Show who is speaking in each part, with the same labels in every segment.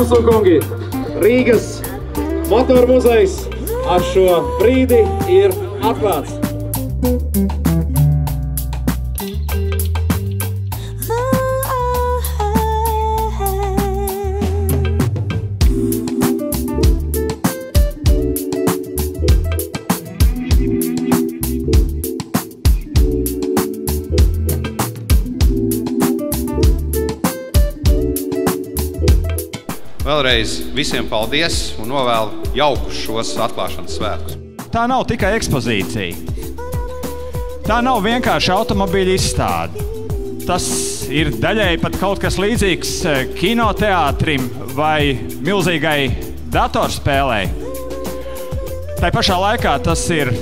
Speaker 1: Dāmas un kungi, Rīgas motoru muzejs ar šo brīdi ir atklāts.
Speaker 2: Vēlreiz visiem paldies un novēlu jaukus šos atklāšanas svētkus.
Speaker 3: Tā nav tikai ekspozīcija. Tā nav vienkārši automobīļa izstāde. Tas ir daļēji pat kaut kas līdzīgs kinoteātrim vai milzīgai datorspēlei. Tai pašā laikā tas ir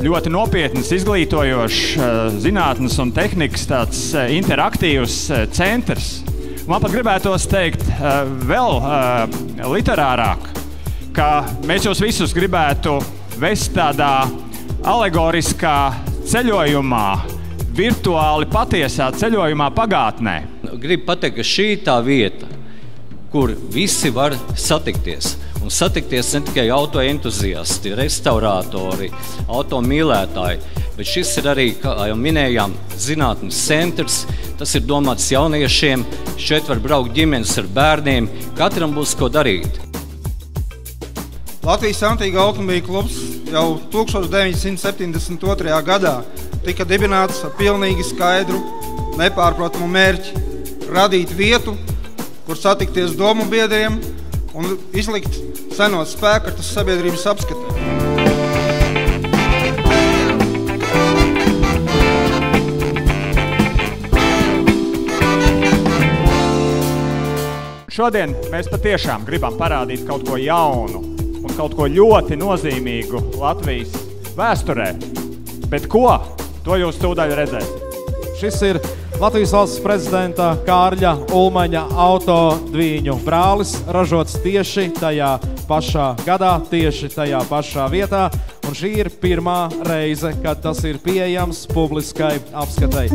Speaker 3: ļoti nopietns, izglītojošs zinātnes un tehnikas tāds interaktīvs centrs. Man pat gribētos teikt vēl literārāk, ka mēs jūs visus gribētu vest tādā alegoriskā ceļojumā, virtuāli patiesā ceļojumā pagātnē.
Speaker 4: Gribu pateikt, ka šī ir tā vieta, kur visi var satikties. Un satikties ne tikai autoentuziasti, restaurātori, automīlētāji, bet šis ir arī, kā jau minējām, zinātnes centrs. Tas ir domāts jauniešiem, šeit var braukt ģimenes ar bērniem, katram būs ko darīt.
Speaker 5: Latvijas Antīga automobīļu klubs jau 1972. gadā tika dibināts ar pilnīgi skaidru, nepārprotamu mērķi – radīt vietu, kur satikties domu biedriem un izlikt senos spēkartus sabiedrības apskatē.
Speaker 3: Šodien mēs patiešām gribam parādīt kaut ko jaunu un kaut ko ļoti nozīmīgu Latvijas vēsturē. Bet ko? To jūs tūdaļ redzēsiet.
Speaker 6: Šis ir Latvijas valsts prezidenta Kārļa Ulmaņa autodvīņu brālis, ražots tieši tajā pašā gadā, tieši tajā pašā vietā. Un šī ir pirmā reize, kad tas ir pieejams publiskai apskatei.